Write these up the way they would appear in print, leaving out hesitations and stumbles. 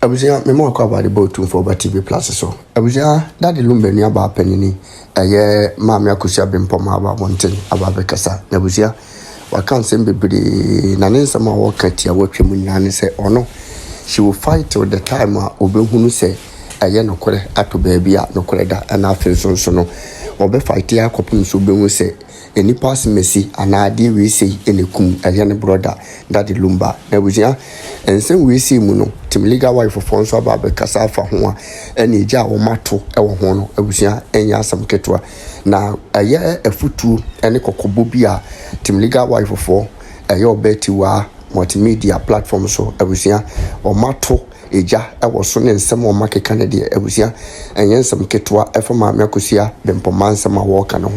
Abusia me mo kwa about the boat for TV Plus so. Abusia that the Lumba ni aba penini eye maami Akosua Bempomaa aba wonten aba bekasa. Abusia wa kan sem bebre na ne nsama wo katia wotwe mu nyane se ono she will fight till the time obehunu se eye nokore ato baabi a nokore da na afenso so no obe fight ya kopum so obehunu se any pass Messi and I did we say in the kum a young brother that the Lumba. Abusia and same we see muno Tim legal wife of Fonso Baba Casa for one any jar or mato our hono Abusia and yasam ketua. Now a year a foot two and a cocobubia Tim legal wife of four a your betty wa multimedia platform so Abusia or mato eja was soon and some more market Canada Abusia and yansam ketua efoma Akosua Bempomaa sama walk no.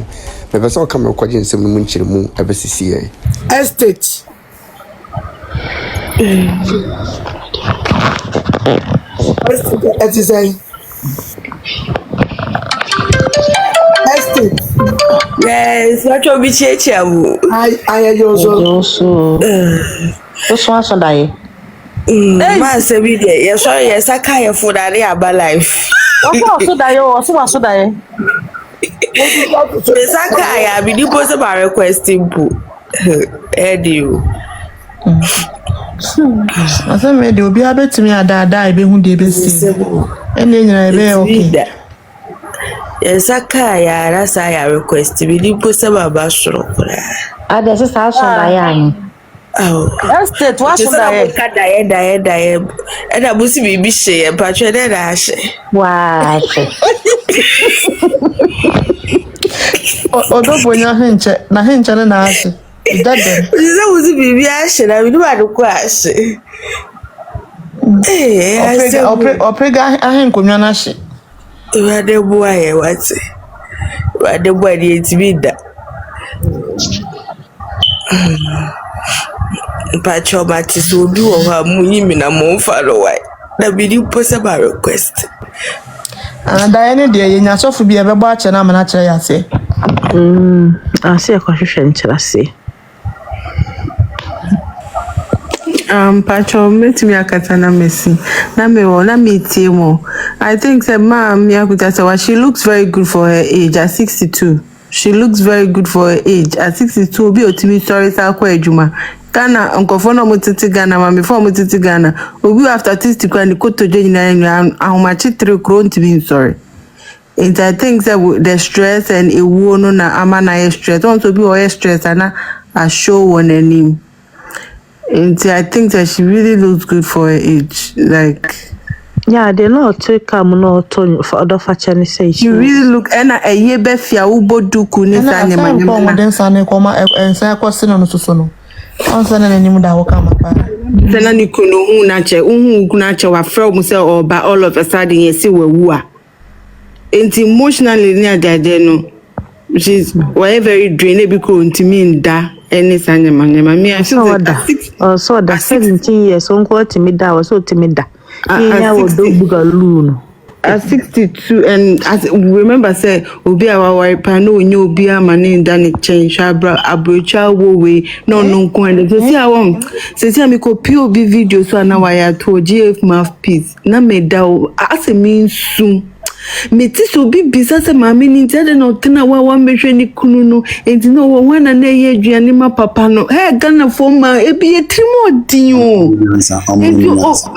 Maybe so come kwa jinsi munchire mu ebesisi estate estate yes what will be chechamu I also so dai man say we dey yes so yes akaya for that aba life so dai Besaka be the post about requesting po. Edio. Asa me de obi abetimi adada ebe hu de besi. Ene nyina ebe okay. Yesaka ya rasa ya request be the post about soro kura. Ada se sa so da ya ni. Oh. Estate wa so da ye. Da. Eda busi bibi she pa twa da da she. Wa she. Odo bonya henche na henche na ashe idade Uza uzi bibi ashe na bidu aduko ashe oprega ahenkonwa na ashe wade bua ye wate wade bua di etibida pacho mati so bi wo ha mu yimi na mo falo wai na bidi posa ba request da ene de ye nya sofu bi ebe gba ache na amana kire ya se ase e kwahwehwe nkyira se Pacho metimi akata na Messi na me wo na me tie mo. I think that ma'am Akosua she looks very good for her age at 62. She looks very good for her age at 62. Obi otimi story sa kwa ejuma Ghana nkofo no mutiti Ghana ma before mutiti Ghana obi after statistical and kotoje nyina ahomachi 3 kro ntimi sorry. And I think that the stress and a no na amana stress want to be all stress and a show one name. And I think that she really looks good for her age. Like yeah, they not take come no to for other fashion say you really look and a ye be fia ubo duku ni sanya manyama modern sane koma ensa kwasina no soso no onsa na nanim da woka mapa tena ni kono hu na che hu na che wa frɛ mu sɛ oba all of a sudden yesi wawu a enti emotionally ni adade no she's very drained because ntimi nda any sanya manyama me I feel that so that 17 years on ko timi da was so timi da yeah wo do bugalu no at 62 and as remember say obi awa pa no onye obi amane nda ne chen shabra abrocha wo we no nko and so see awon say me ko obi video so na wa ya to GF mouthpiece na me da as mean soon me ti so bi bisa se mama ni tade no tena wa mehwe ni kunu no enti no wo wana na ye aduane ma papa no Ghana for ma e bi etrimo din o enti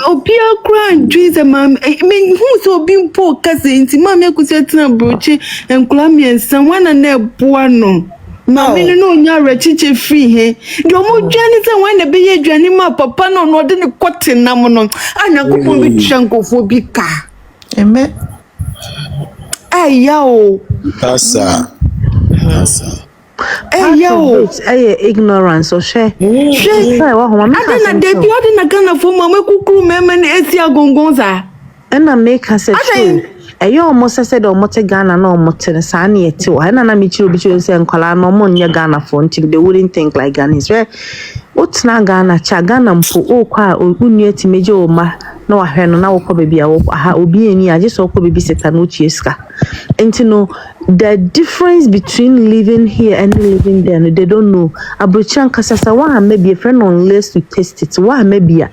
obi akra ndwize mama me hu so bi mpo kase enti mama Akosua tena broche enkula miensa wana na eboa no mama ni no nya rechiche free he de omo dwane se wana be ye aduane ma papa no no de ne kote nam no anya kopon bi twankofo bi ka eme yo. Asa. Yo. Ignorance or share. I didn't na Ghana for mama kukuru meme na esi agongonza. And I make her say Ayo almost said or mote Ghana no mote sani eti wa na mi chiru bichu say nkwala no mo nya Ghana for until they wouldn't think like Ghanaians. Where what's na Ghana cha Ghana mpo o kwa unu eti meje o ma na wa hwe no na wo ko baby a wo ha obi eni age so ko baby seta no chieska. And no the difference between living here and living there they don't know. Abrochan kasasa wa maybe a friend unless to test it. Wa maybe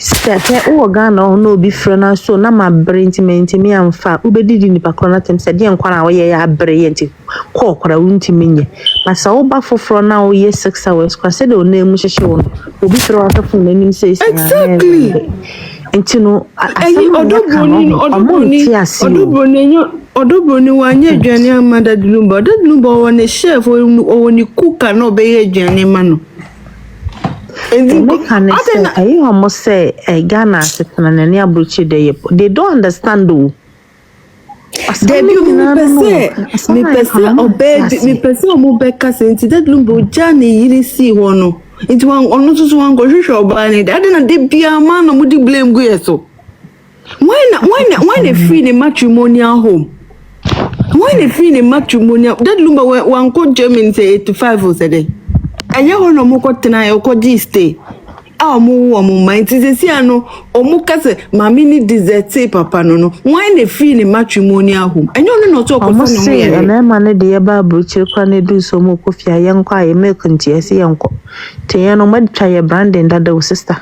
Step o Ghana no be friend so na ma brent me amfa ubedidi nipa kro na tem se de nkwa na wo ye ya bre ye nti ko kora wunti menye na sa wo ba foforo na wo ye 6 hours kwa se de o na mu hyehye wo obi fere wa ta fun nanim se exactly nti no Odobroni wanye aduane amada Lumba wona chef o woni kuka no be ye aduane ma no. I almost say Ghana and Abruchi they don't understand though. Me pese o mo beka senti that Lumba jani yiri si wono. Inti wan ono so wan go hwehwe oba ni da na de bia ma no mo di blame go yeso. When they free the matrimonial home. When they free the matrimonial that Lumba wan go Germany say 85 or say. Anya hono mo ko tena e ko di stay. Mo mind se si ano omo kase mami ni desert papa no when they feel in matrimonial home anya no to ko fa no ye na ma ne de ba bruchi kwa ne du so mo ko fia ye nkwa ye milk nti ese ye nko te ye no madtwa ye branding dada sister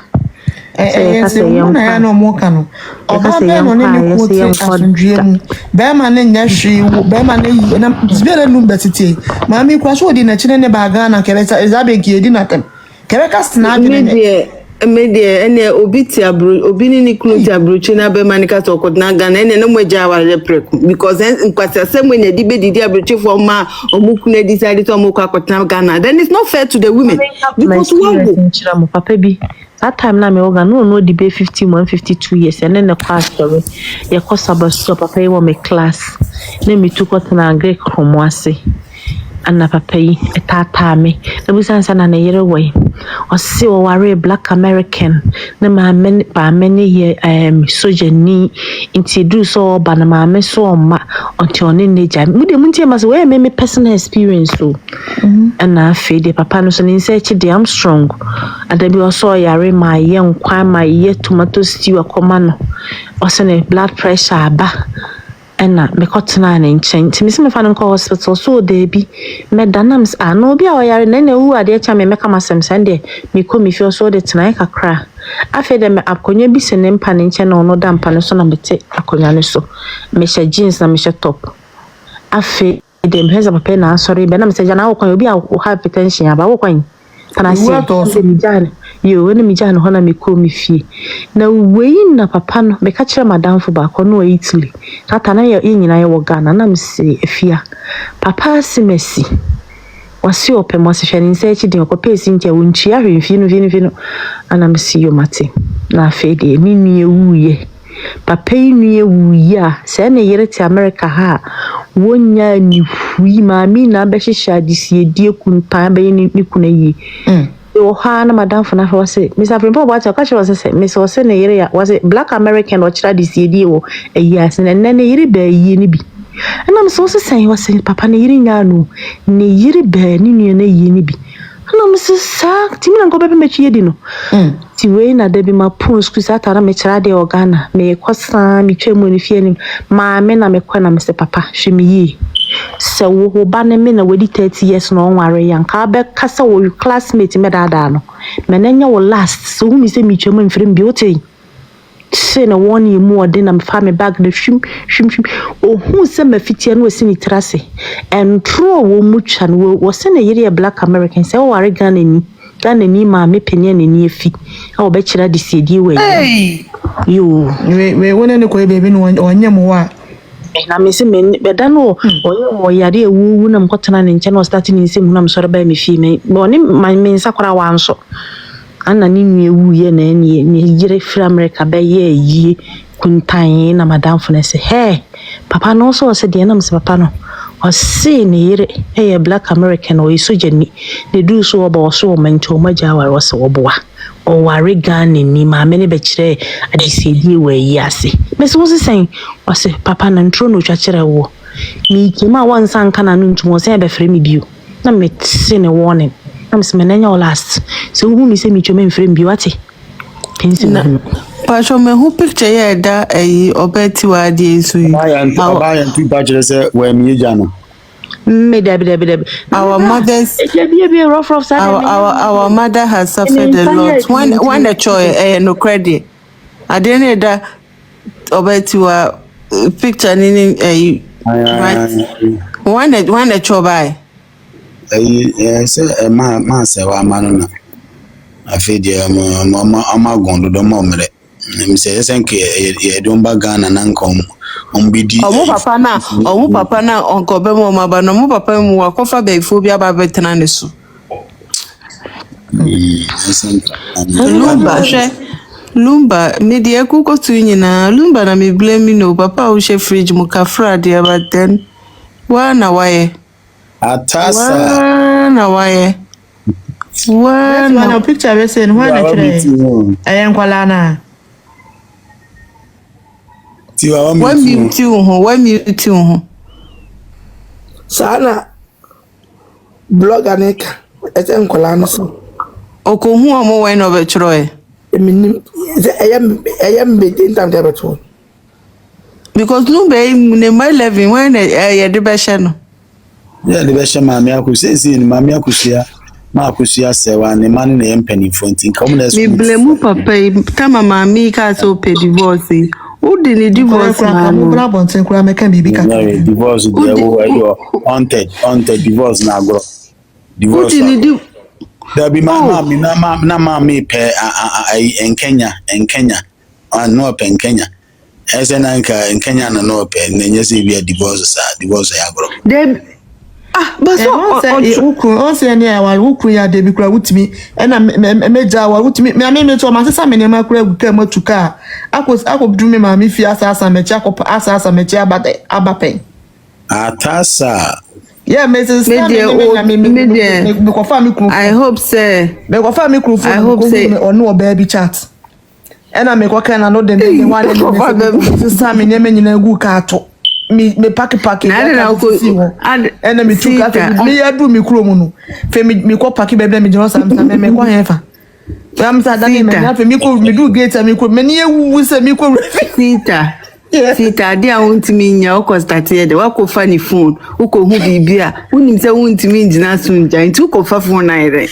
se na ya no mo kanu o ba be no ne ko te asundue mu be ma ne nya hwi be ma ne na zbere Lumba tete mami kwa so di na chine ne ba Ghana kebeta ezabe gi edi na tem kebeka sna bi media ene obiti abru obini ni kluti abruchi na be manika to kodna Ghana ene no moja wa repreku because nkwasa semwe ne di be di abruchi for ma omukune decide to omukwa kodna Ghana then it's not fair to the women because wo papa bi that time na me oga no di be 51 52 years and then the class story ye ko sabaso papa wo me class na me tu kodna Greek homwase Anna papai etata me na busansa na yere way o si o ware black American na ma many ye soja ni inti so ba na ma me so ma onti oni neja mu de muntie ma so we me personal experience so and na fede papa no so ni say chi dey am strong adabi o so yare ma ye nkwa ma ye tomato stew akoma no o se ne blood pressure aba Enna me kotena na nchen ti me se me fa no hospital so dey bi me danams no bi a oyare na na wu ade cha me meka masem sande me ko me feel so de tena kakra afi de me akonya bi se ne mpa ne nchen no da mpa ne so na mete akonya ne so me sha jeans na me sha top afi de me heza papa na sorry be na me se jana wo kwan obi a wo hypertension aba wo kwan kana se mi jare yo when mi jare hona me ko mi fie na wei na papa no me ka kire madam fo ba ko no Italy tata na ye nyina ye wo Ghana na me se afia papa se mesi wasi open mo se hwe ni se chi din ko pesi ntia wo ntia hwe no ana me se yo mate na afi de mi nue wuye papa nue wuya se na yere ti America ha wonya ni hui mami na be hihya disie die kunta be ni kuna yi o ha na madam fo na ho se Mr. Primpo bo ata ka che se Mr. se na yere ya was black American o chira disie die wo eyi ase na ne yere ba yi ni bi na me so se sen was papa ne yere nya no ne yere ba ni nue na yi ni bi na me se sa timi na ko be me chi yedi no ti we na da bi ma pon school sa tara me chira de Ghana me kosa me twemu ni fie ni ma me na me kwa na me se papa hwe me yi se wo ba ne me na wadi 30 years no onware yanka be kasa wo classmate me dada no me na nya wo last so hu mi se mi twemu mfrem bi ote se na woni mu ode na me fa me bag na hwim o hu se ma fitia no esi ni trase and tro wo mu twa no wo se na yire black American se wo ware Ghana ni ma me penye na ni afi a wo be kira de siedi we yo we wona ne ko e bebe no onye mo wa na me se me beda no onye mo yare ewu na mkotena ne nche no start ni nsem na msoro ba me fi me oni me nsakora wa nso anna ni nu ewu ye na ni yire free America ba ye yi kuntan na madam fo na se he papa no so se de na mse papa no o se ni yire e black American o isoje ni de du so oba so o mancho maja wa so oboa o ware Ghana ni ma me ne be kire adisedi we yi ase me so sen o se papa na ntro no twa kire wo mi kima wansa nka na ntumo se be frɛ me bio na me se ne warning na me se me nanya last so hu mi se mi tweme mfrɛ bio ate na pasho me hu picture ye da obeti wa die su aba yan tu ba kire se we mi jano me our mothers our mother has suffered a lot when the choice no credit adene da obetiwa picture ni right one chobai say ma se wa ma no na afedi ama gondo do mo mere mi se senke ye domba Ghana na nkom ombidi omu papa na onko Bempomaa ba no mu papa mu akofa be ifo bi aba betena ne so Lumba media kuko tu nyina Lumba na me blame no papa o she fridge mu ka frade but then na waye atasa na waye na picture we say no na kire ayen kwala na tiwa wa mute ho sana blogger neka ese nkola no so okohu omo we no be chroe eminim ayam be tintam de beto because Lumba ne my 11 when ye de be she no ya de be she ma me akusi ni ma me akusia ma akusia sewa ne ma ne empany fontin come na me blame papa tama mami ka so pe divorce who did the divorce na bra bonten kura me kan bibi ka divorce de wo haunted divorce na agro divorce there be ma me pe in Kenya no pe in Kenya ese na nka in Kenya na no pe nenye se bi divorce ya agro but so on say ni awal wuku ya de bi kura wutimi na meja awal wutimi me to ma sesa me ne ma kura guka matuka akobdu me ma mi fi asasa mechi akop asasa mechi abapen atasa yeah Mrs. me kofa mi kru I hope say me kofa mi kru I hope say onu oba bi chat na me koka na no de me wan me sesa me ne me nyina gu ka ato me pack na ko na me tuka me ya du mi kru mu no fe me ko pack bebe me jeno sam me ko hefa am sa da me na fe me ko me du gate me ko me ne wu se me ko Sita dia untimi nya uko started de wako fani phone uko hu bibia unim se untimi njina sunja nti uko fa phone na ire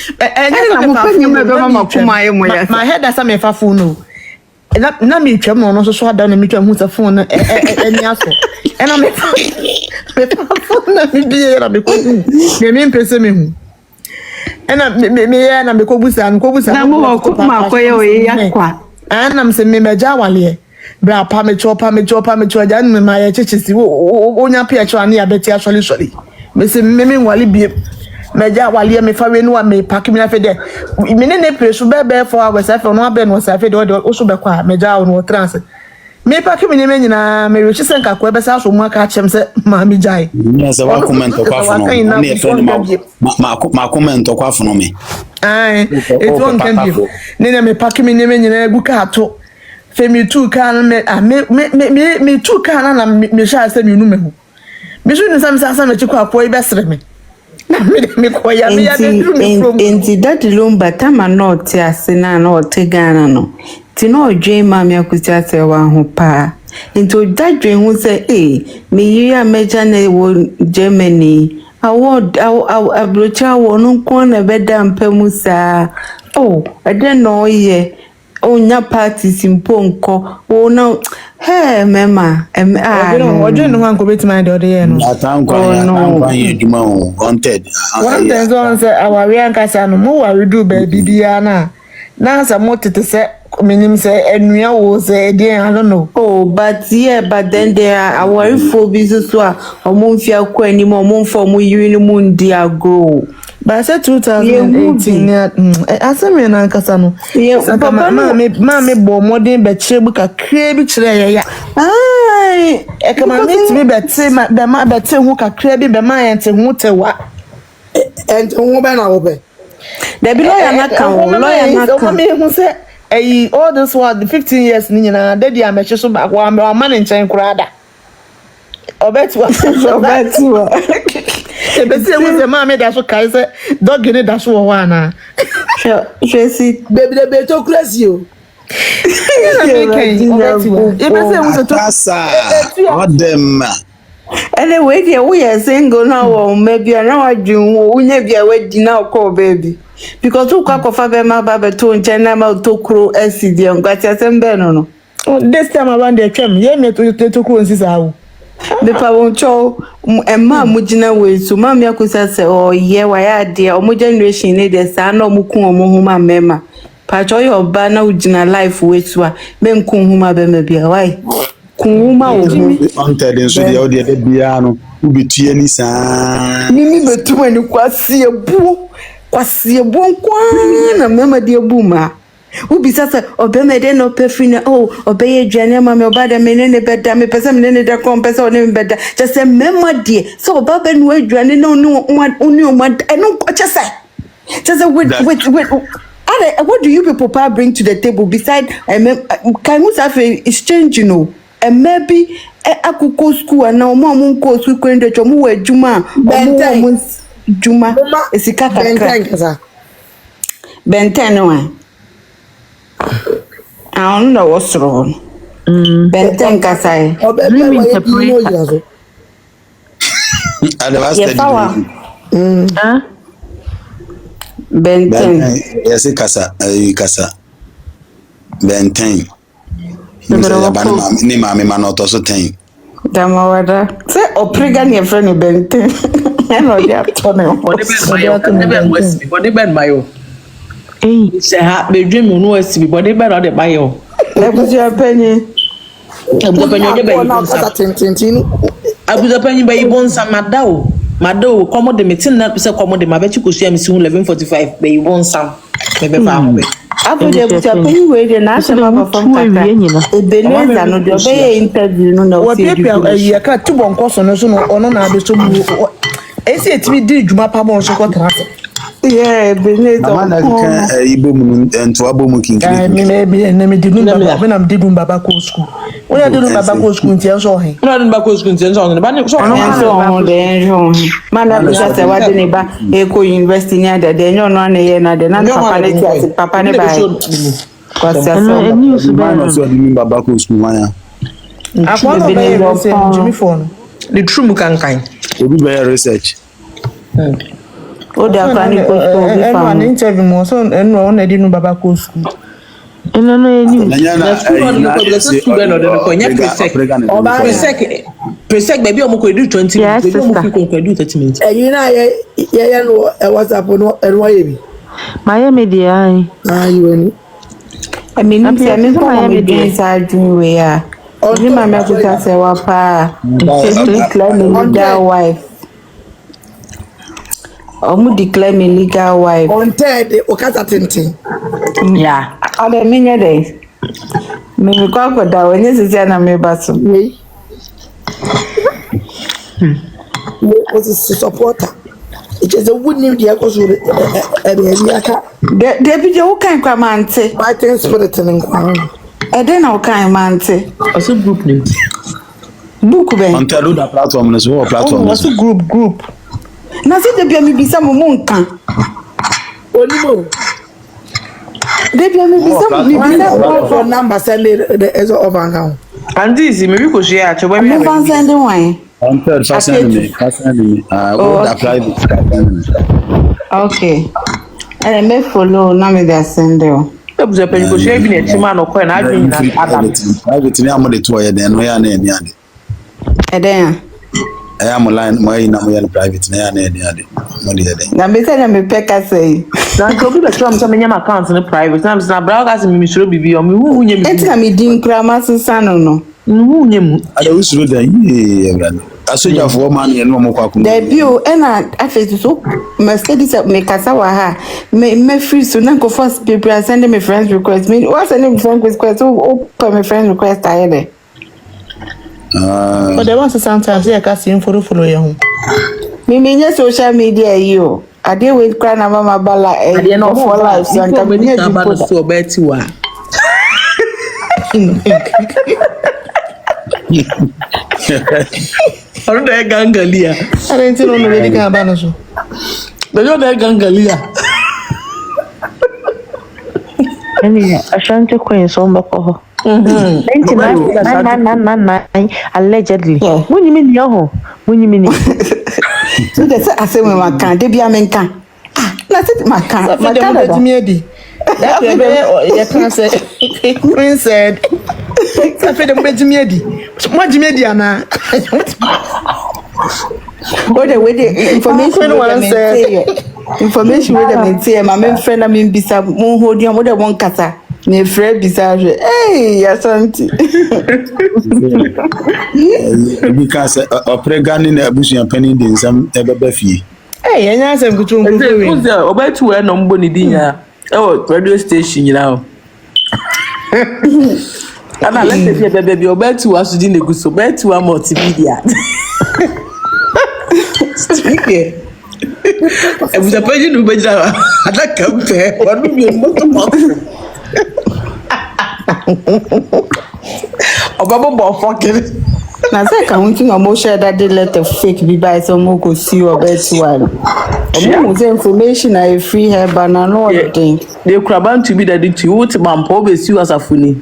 na mo pa nyama be mama kuma ye mo ya my head asa me fa phone no na me twam no so ada na me twam hu sa phone no eni aso na me fa phone na me bia na me ko me mpese me hu na me ya na me ko busa na mo ko ma ko ye o ya kwa na me se me meja wale bra pa me cho ja no ma ye chechisi onya pia cho ani abeti actually me se me nwale bie meja wale me fa we no me pack me na fe de me ne presu be 4 hours afa no abe no sa fe de o so be kwa meja o no trance me pack me ne me nyina me rechi senka kwa be sa so mu aka chem se ma me jai ni se wa comment kwa fono ni e fe ma comment kwa fono me it won't can be ne me pack me ne me nyina gu ka to Femi tu kan me tu kan na me sha se me nu me ho me so ni sam sa me chikwa po ibe sere me na me ko ya me ya de dru me from enti that Lumba tama not ase na ote Ghana no ti no dwen ma me akuti ase wa ho pa enti that dwen hu se me yi a meja na wo Germany award abrocha wo no kon na beda mpamu sa I don't know ye onya party simpo nko no mema ojo no han ko betima de ode ye no atanko ye djuma wanted one thing on say awari ankasa no mo wari do ba bibia na sa mo tete se minim se enua wo se dey I don't know but then there are awari phobies so omo mfia ko ani mo mfo mo yiri no mu ndi agro But I said 2018 asemi na nkasa no papa ma me bo modern be chire ka kre bi chire ya e kama me ti be ma be te hu ka kre bi be ma ye te hu te wa and hu be na wo be there be lawyer na kan me hu se all this was the 15 years ni nyina daddy ameche so ba wa ma ne nchen kura da obetu ebesi enwe ma me da so kai se dog ni da so wo ana Tracy baby to crazy o ebesi enwe to odem anyway there we are single now maybe na wadwun wo unya bia wadi na call baby because ukwa kofa be ma ba be to nche na ma to kro acid ngati asembe no This time around the tram, yeah, me to coincide how. The power show and Mujina way so Mammy Akosua say, oh, yeah, why dear, or more generation need the son or Mukuma mema. Patrol your banner Ujina life with wa, Ben Kumuma Bembe, why? Kuma Haunted in Sudia, the piano, who be Tianisa. Nini betu when you kwasi a boo, and a member dear boomer. Who be such a obey no perfina, oh, obey a general mammy or bad a minute better, me person in the compass or name better, just a member dear. So Bob and wait, you no one, only one, I know what you say. Just a wait. What do you people bring to the table beside can we have a exchange, you know? And maybe I could go school and now mom goes we going to Jomu Juma Juma is a cat Benten. I don't know what's wrong. Benten Kasai. Benten. Yes, Kasa. Benten. Ni mami manoto so ten. Damawada. Say oprega ni friend Benten. I know they have told me. Body bed mayo. Eh, say ha be dream no wasi body bed or the mayo. Ebuzi apenyi. Ebuzi apenyi be Abuza penyi be ibonsa madao komo de metin na pese komo de mabechi kosia mi 11:45 be ibonsa me be fa ho be. Abuja ebuzi apenyi we de na asema perform kaka. Ebeneza no de be interview no na o se du. Ya ka tubo nkoso no so no ono na ade so mu. Ese etimi di djuma pa bon so ko trase. Yeah, Beneza. Amanda kan ibo mu ento abo mu kinkin. Me di nu baba, na me di nu baba ko school. Wona di nu baba ko school ntia so he. Wona di nu baba ko school ntia so he. Ba ne so on de njo. Mana bi sa se wa de ne ba Eko University ni ada de nyo no na ye na de na papa ne ba. Ko sia so. Mana so di nu baba ko school maya. Akwa be be se Jimmy phone. The true mu kankan. Obi be research. O da kan ko so bi fa. An interview mo so no na di nu baba ko school. No any. Presec baby omo ko do 20 minutes. Baby omo ko do 30 minutes. You know yeah no WhatsApp no enwa bi. My media ai. You any. I mean me my media inside we ya. Ni mama kuta se wa pa. Declare me legal wife. Omu declare me legal wife. On third okata tintin. Yeah. Ade minye dey. Me ko da woni sisi na me baso. We was a supporter. It is a wooden the Akosua Ebiaka. Debi je wo kan kwa mante. Fighting spirit in Kwan. E dey na wo kan mante. Also group name. Book ben. On tell that platform is what platform. What's a group? Na se debi mi bisa mo nkan. Onimo. Debi mi bisa for number send the as of account. And this maybe ko share acho ba mi. Me fan send one. On third first enemy. What apply this. Okay. And me follow na me dey send you. Ebuza penyi ko share bi na chima no ko na adwin na adam. Private ni amode to ye den no ya na eni ade. Eden. I am line my na mo private na ya na eni ade. Mo de den. Na me say na me peka say. Na ko bi be try am say me nyam account no private. Na me say na bra ga say me suro bibi o me hu nyem. Enti na me din kra ma sano no. Hu nyem. Ada usuro den ye brand. Asoja for man ye no mo kwa kun. Debut na afetu so me study me kasa wa ha. Me free so na go first people send me friends request. Me what send me friend request o put my friend request aye. But there was sometimes I can see follow you. Me mean social media you. I dey wait cry na mama bala for life so I can be so beti wa. Aro da gangalia. Ara enti no me dey kan ba no so. Bejo da gangalia. Any Ashanti Queen so mbako. 99 allegedly. Munyi mi ni oho. Munyi mi ni. So they say ase we makan de bia menkan. Ah, na say makan. Makan da mi edi. That baby you can say Queen said Sa fe de mo bejimi edi. Mo jimi edi ana. What the information with them say my main friend I'm in bisa mo hold you what the one kasa ne friend bisa hey asante because opregani na abusu penny din sam ebeba fie Hey, enya asem kutu nkufu. Who's there? Obetu we no mbo ni din ya. Radio station nyina o. Ana let's say bebe bi obetu asudi na guso, obetu a multimedia. Speaking. Ebuja peji nu beja adaka mpe wanu bi moto. Obabo bo fucking. na say ka won tin omo share that dey letter fake be by so mo go see obetu one omo say information na free hair banana no thing They kraban to be that to what man po be see asafuni.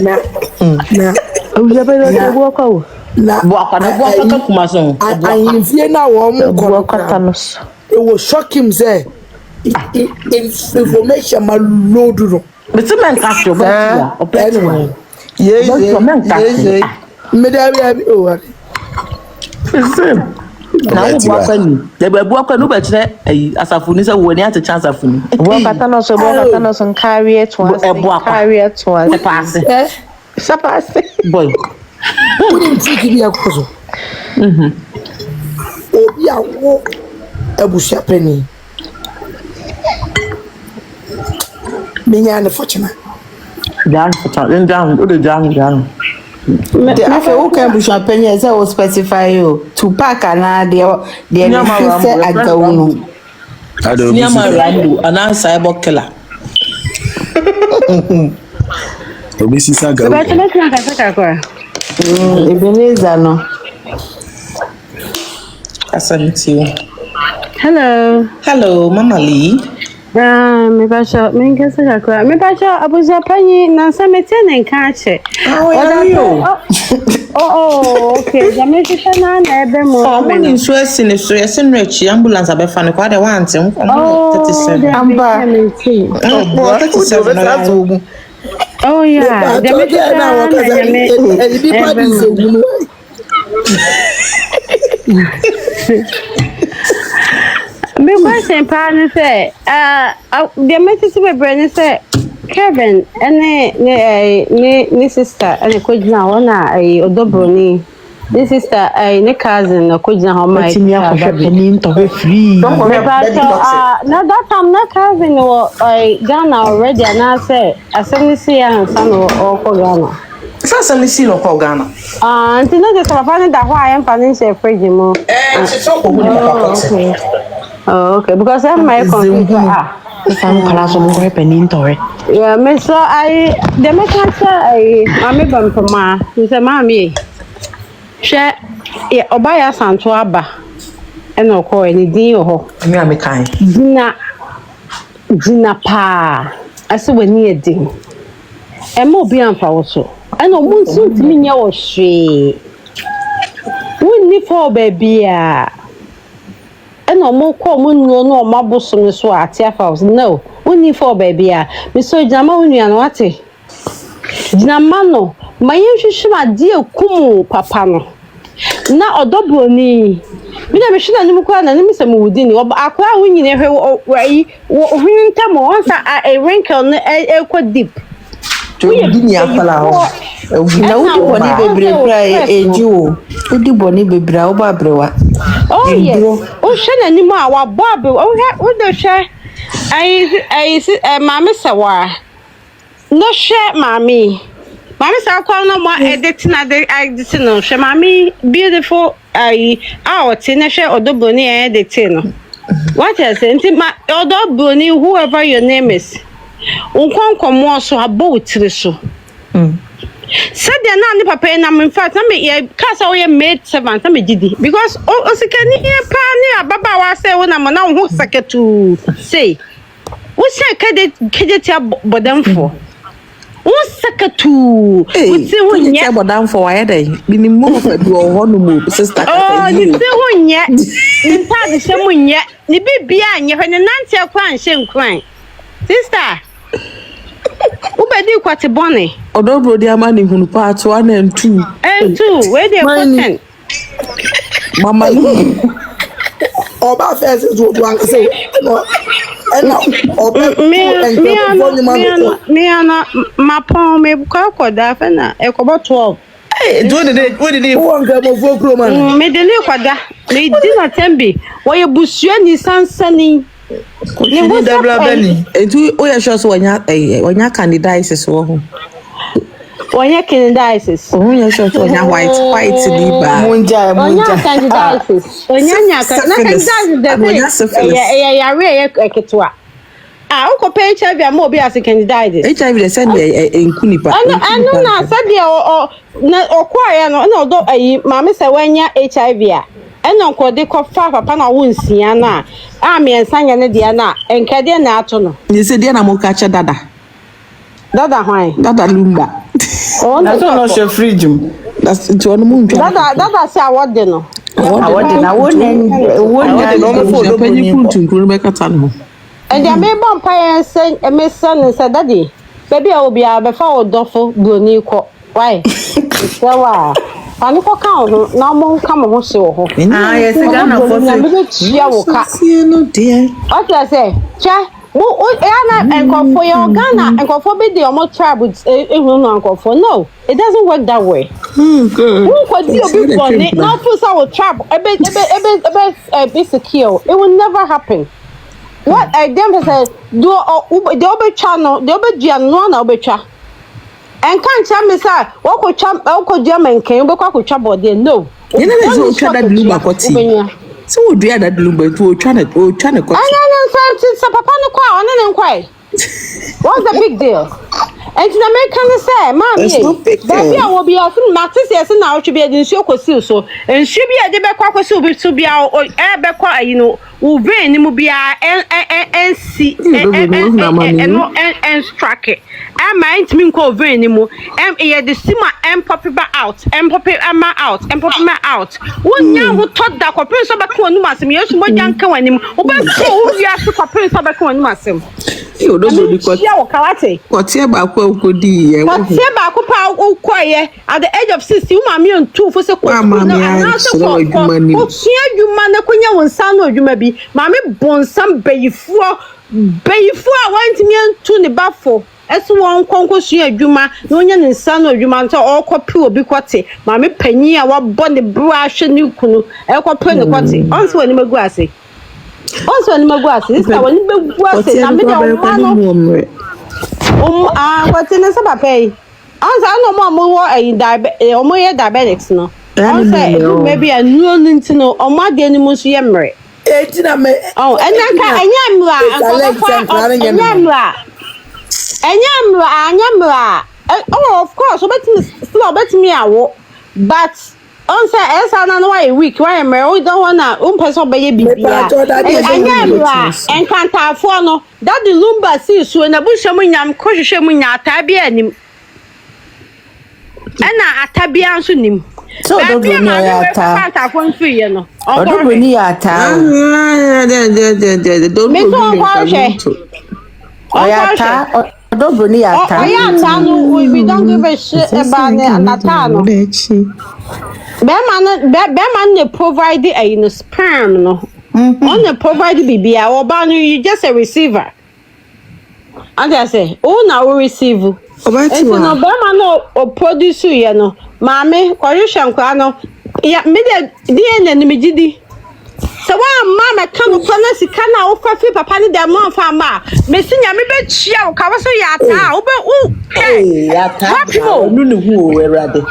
na Obiya pe lo wo ko. na Boaka na boaka kuma so. ahemfie na wo mo Wo kɔ kata no so. it will shock him say information ma load no Beti men catch you but anyway Yes. me da bi o na wo boaka ni. De be boaka no be kire asafuni say wo ni ate chance asafuni. Wo kata no so carry it once. Carry it once. Pass. Sapase. Boy. wouldn't think be akoso obi awo abusia penny menya na fortune Down for time down o de down. the afa who can be champagne say o specify you to pack ana the say agawo no ado Ni ama rambo ana cyber killer. obi sisa ga Bete me kan kasa kwa. Ebenezer no Asante. Hello, Mama Lee. me bacha me kasa kwa. Me bacha abuja panyi na sa mete ne nka ache. Okay. Jamaica na ebe mo. Money insurance ni so yes rich ambulance abefa ne kwa de want nko 37. amba 37. Oh yeah, Jamaica na wo ka say e bi pa di so gunu me question pa ni say Jamaica si bebre ni say Kevin ne sister ene ko gina wona odobroni this sister ne cousin na ko gina ho my Timi akɔhwɛ panin tɔhwɛ free. na that time na cousin wo Ghana already and I say asem si ya hansa no ko Ghana Sasa ni si no ko Ghana. nti no just papa ne da ho aye mfa ne share fridge mo She so ko ni papa. okay because I'm my confused Sam kala so mo kɔ panin tɔhwɛ. yeah me so the mechanic mama Bempomaa he say mama hwɛ oba ya santo aba ena ko ni din ho Me am kan. Dina pa ase wani edin e mo bi amfa wo so ena mo nsu ntimi nya wo hwe wonni fo baby a ena mo ko mo nuo no mo aboso me so ate afa no wonni fo baby a me so jama wonu ya no ate dina ma no mayen hwehwe ade ekumu papa no na odobroni mi na me hwena nim kwa na nim se mo wudi ni akwa wo nyine hwe wo hwinta mo onsa a wrinkle no ekwa deep To di ni afala ho. na wudi boni bebre pra eji o wudi boni bebre o ba brewa oh yes o hwena nim a wa bob o do hwe mama sawa no hwe mami sa kwa no mo edit na de edit no hwe mami beautiful out na hwe odobroni edit no what I say nti ma odobroni whoever your name is unkonkomo so abotire so said na ni papa na in fact na me kasa we made servant na me gidi because o sikani e pa ni ababa wa say wona mo na ho seketu say wo say kede tia bodamfo wo seketu wo ti wo nya bodamfo wa ye dai bi ni mo fa bi o ho no mo sister ka ni ti wo nya ni pa de se mo nya ni bibia nya hwe ni nante kwa nhye nkran sister wo bedi kwate bone Odobro dia mani hunu part 1 and 2. And 2, where they content? Mama Oba first is what one say. No. Me ana mapon me kwa dafa na ekobo 12. Hey, what did they Who come of grow man? Me de kwada. Me di na tembi. Wo ye busua ni sansani. Ni wo dabla bani. Etu o ya sure so wanya candidates wo ho. Wanya candidates. O ya sure so wanya white ni ba. Munja. Wanya candidates. Wanya candidates de. Ya re eketwa. Ah, uko pay HIV am obi as candidates. HIV dey send enkunipa. Anu na said na okwa no na odo ayi maame se wanya HIV a. Eno nko de kofa papa na wo nsia na a me ensanya ne de na enkade na ato no. Ni se de na mo ka che dada. Dada hwan? Dada Lumba. Oh, That's not your fridge. That's to one moon. Dada say award no. Award na won no for do penny kuntu nkuru be kata no. And there may bomb pie and say a miss son and said, Daddy, baby, I will be a before doffle blue ko. Why? So, I look account, no more come on, so. Yes, I got no no dear. What I say? Cha, Anna and call for your Ghana and call for the almost tribe with uncle for. No, it doesn't work that way. Who could be a big one? Not for our trap, a bit secure. It will never happen. What I dem say do the obe channel the obe dia no na obe twa en kan cha me say wo ko German kan wo ko twa body no you know so twa that Lumba kwati so wo dua that Lumba to twa na kwati so papa no kwa one ne nkwai what's the big deal and to American say mommy baby I will be after matters yes na should be a nsuo kosi so nsuo bi ade be kwa kosi obi to bia e be kwa you know wo vein ni mu bia NC and strike am mind me ko vein ni mu e the sima pop out pop out wonya wo to da ko pin so be ko nu masem yesu mo janka wanim wo be so wo ya so ko pin so be ko nu masem you don't know because ya wo kawate kwatie ba kwa ukodi ye kwatie ba ko pa ukwaye at the age of 60 mama me on 2 for se ko na so ko adwuma na konya won san no adwuma bi mama bonsam beyifuo a wantimi antu ne bafo eso won konko sua adwuma na onya ne san no adwuma nta okopi obi kwate mama panyi a wabɔ ne bra hwe ne kunu ekopi ne kwate onso wani magu ase this is wani magu ase na me de kwate ne saba pay onso no mo wo omo ye diabetics no onso maybe a new ntino omo ade ni mo so ye mre Etina me. Oh, and anyamla. Oh, of course, bet me awo. But on say esa na no why week why am we don't wanna person be bibia. Anyamla and kantafo no that the Lumba see so na busha mu nyam kohwehwe mu nya atabia anim. Ena atabia nso nim. So Odobro ni ata. Odobro ni ata. Don't Odobro ni ata. We don't give a shit about Natano. Beman they provide a sperm no. On the provide BBA or banner you just a receiver. And I say, oh now we receive. And so no Beman or produce you know. Mame, kwarisha no ya me de DNA ni megidi so wa mama kan ko na sika na wo fa fi papa ni dem no fa ma me sinya me be chia wo ka wo so ya ta wo be ya ta nu ni hu o erade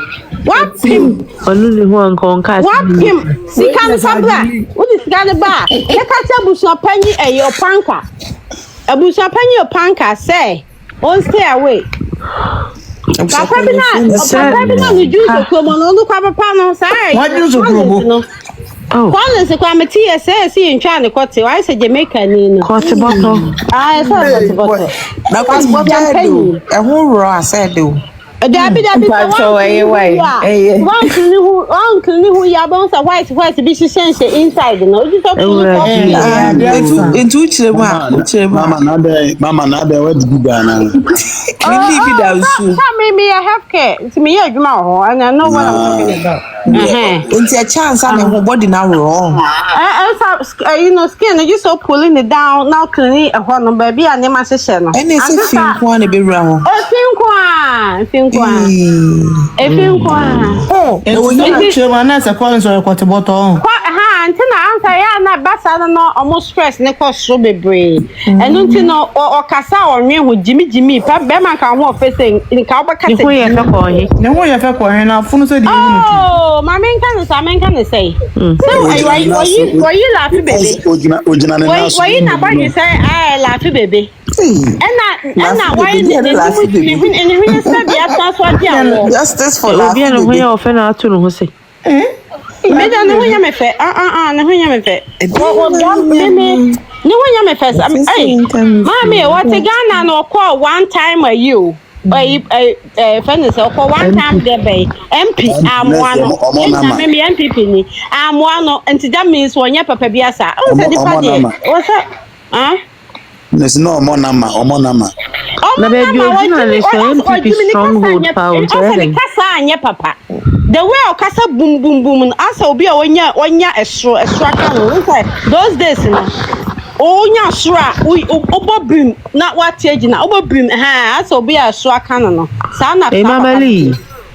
wa pim onu ni hu anko nka wa pim sika no fa bla wo di sika ne ba e ka ta busu panyi e yo panka abusu panyi yo panka say on stay away. Papa bina ni juice ko mo no kwa papa no sai. What juice ko? Oh. Kwale se kwa meti si ntwa ne kote. Why say Jamaica ni no? Kote bottle. Ah, so kote bottle. Na kote bottle do. E ho ro asede o. Dabi one clean who ya bounce white be sense inside no you talk into chirema mama na be what do Ghana clean be that so maybe I have care to me adwuma and I know what I'm talking about into a chance and her body now wrong you know skin you so pulling it down now clean a one baby and them assession and it's a thing one be wrong na basa no almost stress ne ko so bebre enu nti no o kasa onwe ho jimi pa be man ka ho ofese nka obaka se ne ho ye fe ko he na funu so di oh ma men kan say so why you laugh baby ojina ne na so why na ba you say laugh baby ena why ne say bia transfer dia justice for laugh obi no ho ye ofe na atu no ho say Meda ne ho nya me fe ne ho nya me fe wo me ne ho nya me fe mama what Ghana no call one time a you friend say call one time there by MP amwano na me MPP ni amwano enti that means wonya papa bi asa o say di pade o say There's no more nama. Na baby originally so MPP stronghold power kasa papa. The way okasa boom asa obi a onya esro kan no those days no onya sura obobim na what age na obobim asa obi a esro kan no sa na Mama Lee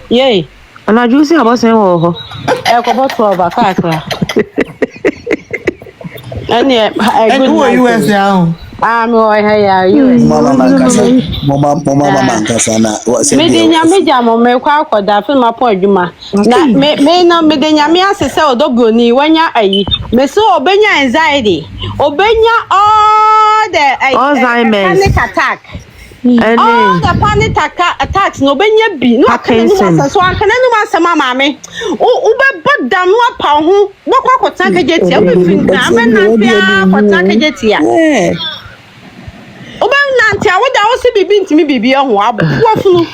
yeah ana juicy abosen wo ho ko bot 12 akakra and who are you as now I'm US. Mama Mankasa na. Me de nyame jamo me kwa akoda fe ma po adwuma. Na me na me de nyame asese odobroni wanya ayi. Me so obenya anxiety. Obenya all the panic attack. All the panic attacks no benya bi no akene so akene no masema mame u be bodam no pa ho bokwa kwota kageti e be finka me na bia kwota kageti ya Nante awoda wo se bibi ntimi bibi ho abofunu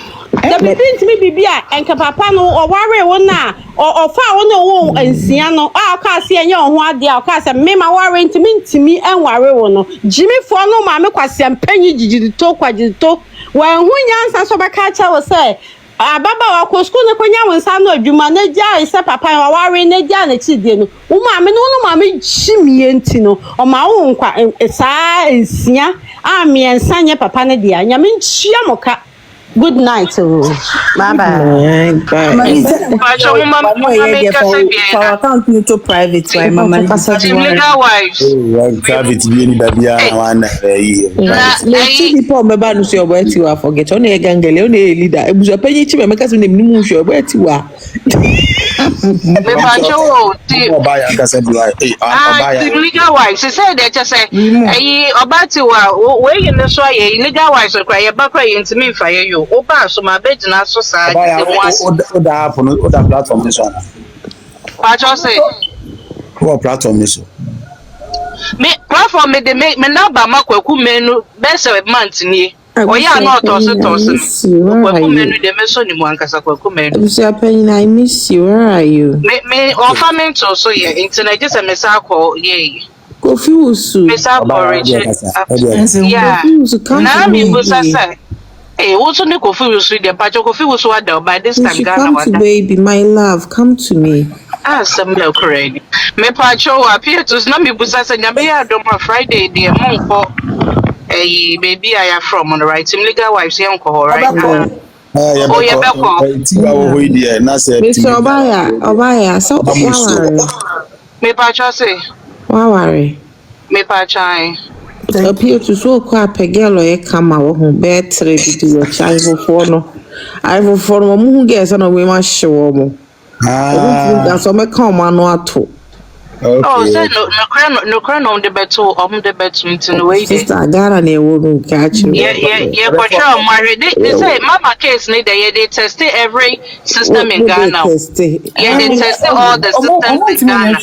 da bibi ntimi bibi a enka papa no o ware wo na o fa wo no wo ansia no a ka se enye ho ade a ka se me ma ware ntimi enware wo no jimi fo no ma me kwase ampanyi jijito kwajito wa hu nyansa so baka cha wo se ababa wa ko school ne konya wonsa no adwuma na gya ise papa wa ware na gya na chidie no wo ma me no ma me chimie enti no o ma wo nkwa saa ansia miensa nye papa ne dia nyame nchia moka good night bye bye account to private right mama legal wives private bi ni babia wan let's people member no so obeti wa forget on e gangele on e leader ebuso panyi chi me kase nem nimu hwe obeti wa me ba cho ti obaya kase bi obaya legal wives say they just say obati wa we yin so ye legal wives kwa ye ba kwa ye ntimi mfa ye yo oba so ma begina so sa oda happen oda platform so pa cho say what platform is me platform me de me number makwaku menu best month ni oya no toss kwaku menu de me so ni mu ankasa kwaku menu I miss you. Where are you? Me offer me to so ye internet just a message call ye Kofi Usu. Message for yeah na me busa say what's on the Kofi Usu the patch Kofi Usu wada by this time Ghana come to baby my love come to me some no correct me pacho appear to na me busa say nyame ya do Friday the monko baby I am from on the right team legal wives here ko right oh yeah beko ti wa wo hide na say Mr. Obaya so me pacho say waware me pacho appear to so kwa pegelo e kama wo ho betre di yo chaivo fono aivo fono mu ge so na we ma hyewo mo so me kan ma no ato oh say no crown on the beto the beto into way sister Ghana na ewo no ka chi yeah for sure married they say mama case need they test every system in Ghana they test all the systems in Ghana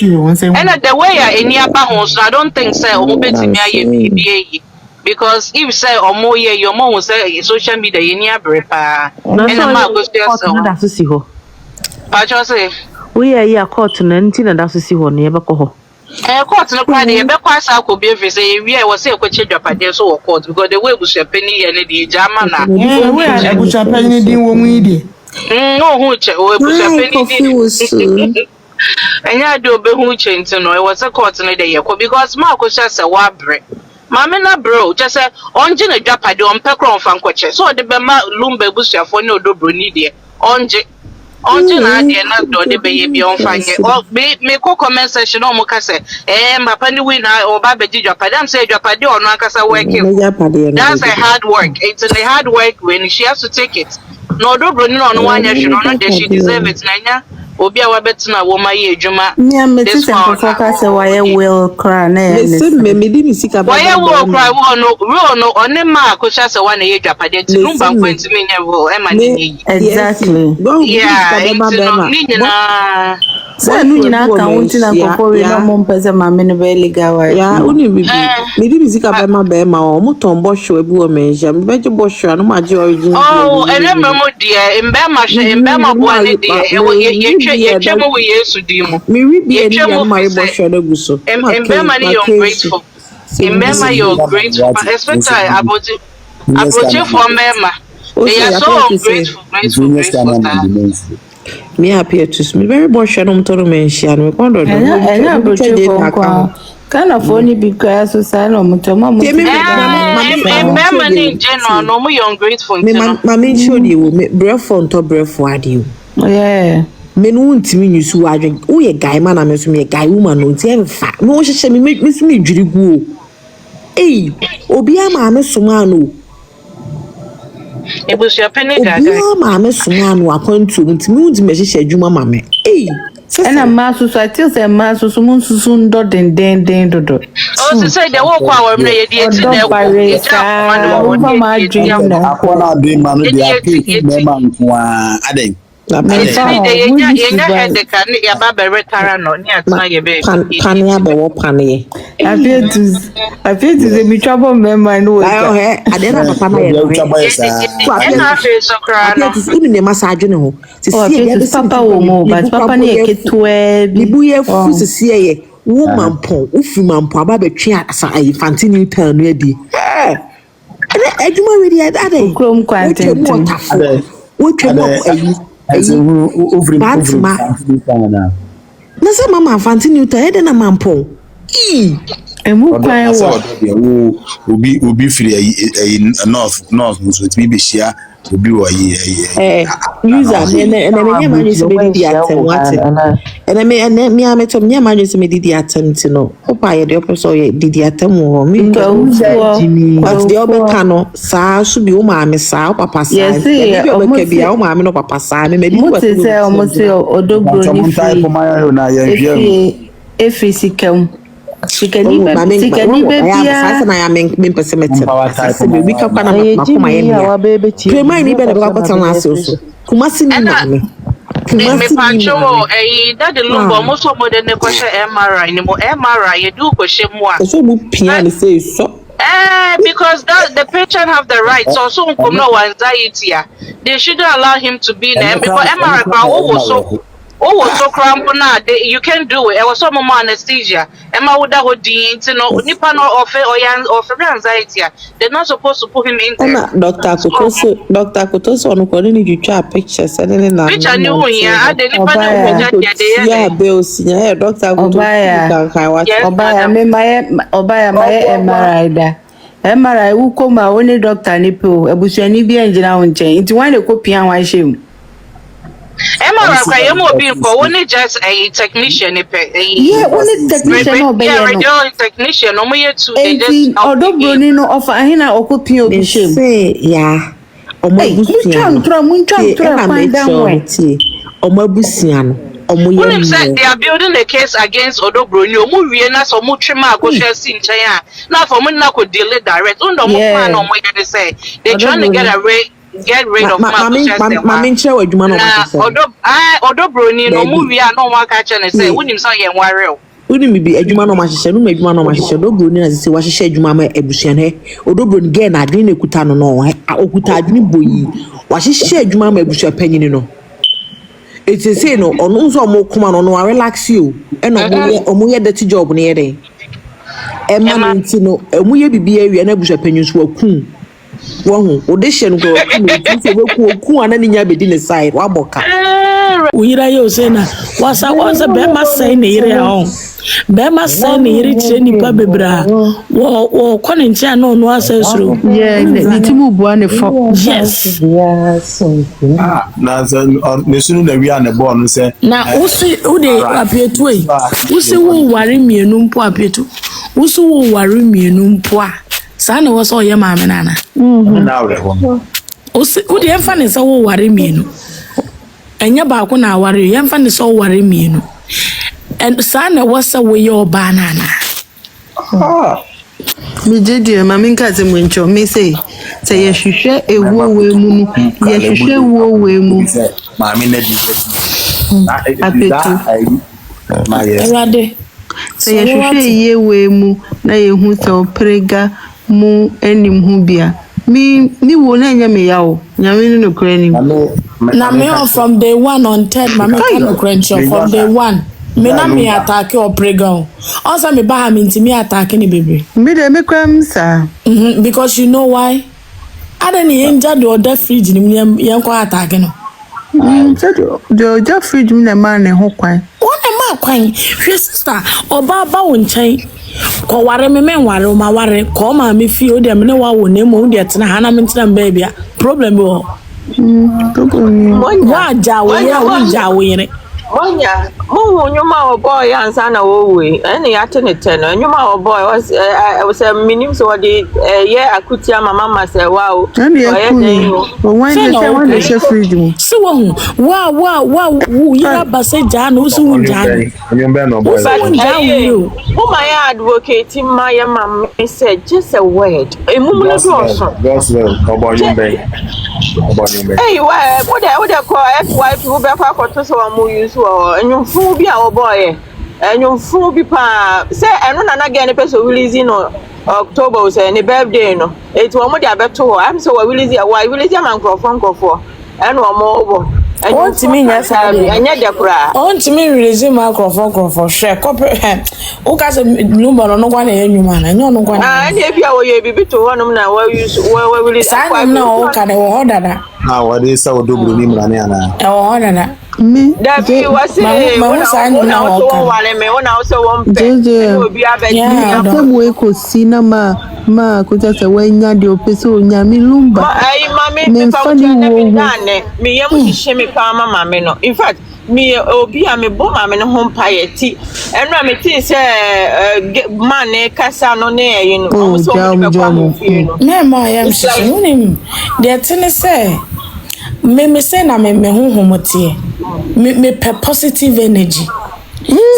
and the way I in your so I don't think say betimi aye because if say omo ye your mom will say social media ye ni abrepa No, and so ma go court na da so si ho. pa cho say We are court na nti na da so si ho na ye beko ho. Court no kwade e be kwasa akobi efese wi e wo say kwache dwapade so wo court because the way busu penny ye ne the jama na we are bucha penny din wo mu ide no hu che o busu penny Coffee din enya de obehu che ntino e wo say court no de ye ko because ma akosha say wa bre mama na bro just say onje na dwapade on pe kron fa nkwache so de be ma lumba busuafo ne odobro ni de onje na de na do de be ye bi on fanye o me ko comment section o mo ka say papa ni win na o ba be dwapade am say dwapade ono akasa working that's a hard work it's a hard work when she has to take it no odobro ni no wanya hwe no de she deserve it na nya obi a wabetina wo ma ye adwuma this one focus why will cry na me di mi sika ba why will cry no oni ma akosha se wa na ye dwapade ti Lumba kwenti me nya wo e ma ni exactly yeah ni nyina say nu nyina ka wonti na kofo we no mo mpese ma me no be legal wife ya uni bibi me di mi sika ba ma o mo ton bo show ebi o menja me be je bo show no ma je origin enema mo die mbema bo ani die ye twemo we Yesu di mo me wi bi ani ya ma bo show na guso mbema ni you're grateful mbema you're grateful especially aboje for mbema they are so grateful me happy to me very much no mtoro menshia no kondo do kind of funny because so say no mutoma mbema ni general no mo you're grateful ma me show di wo me brefo nto brefo ade o yeah me no ntimi nyusu wadwen wo ye guy man na me so me guy woman no nti e fa me wo hyehyɛ me so me dwiri gu o obi ama me so ma no ebusu penny gaga obi ama me so ma no akwantu ntimi wo di me hyehyɛ adwuma ma me ena ma so I tell say ma so mun susu ndo den dodo so say the work our na ye die ti na ma dream na akona de ma no de apeke me ma nkoa aden yenga head the can ya baba retara no ni atna ye be pan ya be wo pan ye I feel to me trouble me man no ayo he ade na papa na ye no na fe so kra no unu ne massage ne ho sisi papa wo mo but papa ne ye ketwe bibu ye fu sisi ye wo mampo ufi mampo aba betwe asa fanti new town no adi adwuma we di ade krom content wo twemo over na say mama fanti new town ede na mampo emu kwan wo obi free north so it be share obi wo user na me nyama ni se be di atem wate na me ametom nyama ni se me di atem ti no opa ye de opeso ye di atem wo me but the obe kano sa so bi o ma me sa papa sa yes e o be bia o ma me no papa sa me di what is o se odobro ni free efi sikam sikani be sasa na ya me pese mete sasa be bi ka na makoma ye me prema ni be na ba kwata na aso kuma sini na me me pacho that the Lumba almost so more than the question MRI ni mo MRI you do question more so mu pia ni say so because that the patient have the right so no anxiety they shouldn't allow him to be there because MRI was so cramped now you can't do it. I was so more anesthesia. Emma would have no nipa no or anxiety. They're not supposed to put him in there. Dr. Kutoso on calling you try pictures and then picture new here. I didn't yeah, Bill senior Dr. Obaya me my MRI da. MRI who come only doctor nipo ebusuani bi enjina wo nchen. Nti wan dey copy an wan shame. MRI kwa yemo bi nko woni just a technician yeah only technician no be no radio technician no mo yetu they just odobro ni no of ahina okopin obi shame say yeah omabusian muntra pandan we omabusian they are building a case against odobro ni omu wie na so mu twema akosha si nchen a na for mu na ko delay direct undo mo plan no mo dey say they trying to get rid of Mami nche adwuma no ma say odobro ni no mu wi a no wa ka che ne say wonim say ye nware Uni mi bi adwuma no ma hyehyɛ no ma adwuma no ma hyehyɛ dobro ni na sɛ wa hyehyɛ adwuma ma ebusuan he odobro ni ge na adwene na kuta no no okuta adwene boyi wa hyehyɛ adwuma ma ebusua panyini no etese no ɔno nso ɔmo koma no no relax you ɛna ɔmo yɛ dirty job no yɛ den ɛma no nti no ɔmo yɛ bibi awia na ebusua panyini so wakun wɔn ho ode hyɛ no ko wakun ana ne nya bedi ne side waboka uyira yo sena wasa bema sai ne yire ho bema sai ne yire tire nipa bebra wo kone ntia no no asesuro the timu bua ne fo yes na ne sunu na wi an ball no say na usi ude apietu e usi wo ware mienu mpo apietu usi wo ware mienu mpo a sa na wo so ye maame nana na we ho usi ude emfa ne sa wo ware mienu enya ba ko na aware yemfa ne so ware mienu and sa na wasa we yo banana mi jedi ma min ka se mo ncho mi say ye hwehwe ewo we mu no ye hwehwe wo we mu ma mi na di apetu ma yes erade say ye hwehwe ye we mu na ye hu so prega mu enim hu bia mi wo na nya me yawo nyame no kura ni na me from day one on third mama can crunch from day one me na me attack or pregon also me ba me ntimi attack ni baby me de me kwam sa because you know why I don't enjoy the other fridge ni yen ko attack no the other fridge me na man ne ho kwan one ma kwan hwe sister oba ba wo nchen ko ware me ware o ma ware ko ma me fi o de me ne wa wo ne mo de tena ha na me tena baby problem wo wa jawo ya wo jawo yene Monya, mo nyuma boy ansa na wo we. Ene ya te ne te no. Nyuma boy was a minim so the ye akutia mama say wow. Ene ya kunu. Why they say freedom. So wow ya ba say ja no so won ja. Nyombe no boy. Who my advocate my mama said just a word. Emu no so. Gospel obo nyombe. Hey, why what they call wife who be kwa to so am use enyumfu bi a oboye enyumfu bi pa say eno na get any person release no October say any birthday no it wo mo dia beto am say we release man crofon eno mo obo on timi nya sabi anya de kura on timi release man crofon share copy o ka se Lumba no kwa na enyuma na nyo no kwa na anya bi a wo ye bibi to honum na we use we release kwa na o ka na wo dada na wade sa odobru ni mrane ana wo dada me that you was say una wale me una also one pay obi abedi afemu ekosi na ma ko ta se wanya de opese onyame Lumba ai mama me fa na me yam hihye me pa mama me no in fact me obi a me bo mama no ho mpa ye ti eno me tin se man e kasa no na ye no so me be kwa mo fi no me ma yam hihye unim de tin se me say na me honhomote me positive energy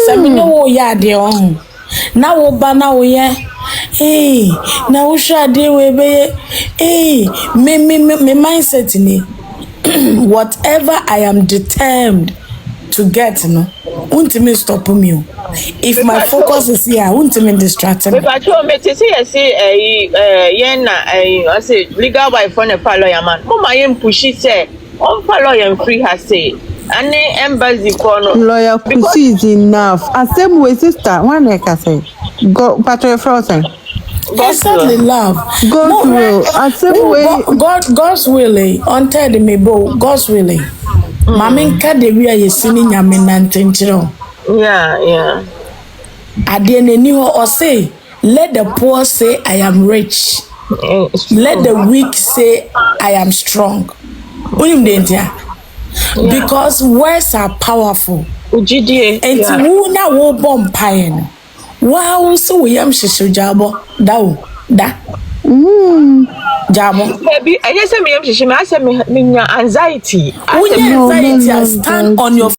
say me no wo ya de on na wo ba na wo ye na wo sha de we be me mindset ni whatever I am determined to get no won't me stop me if my focus is here won't me distract me but you me say yen na I say legal wife on a lawyer man mama yen push it say on lawyer free her say any embassy for no lawyer pussy is enough same way sister one like I say go Patrick Frozen exactly love God's will same way God's will until me bo God's will mama nka de wi ayesini nyame nantenchiro yeah ade nani ho or say let the poor say I am rich let the weak say I am strong unim dentia because words are powerful ujidie and who na wo bomb pain wow so we am shisho jabo da jabo baby I just say me am shisho me I say me anxiety anxiety stand on your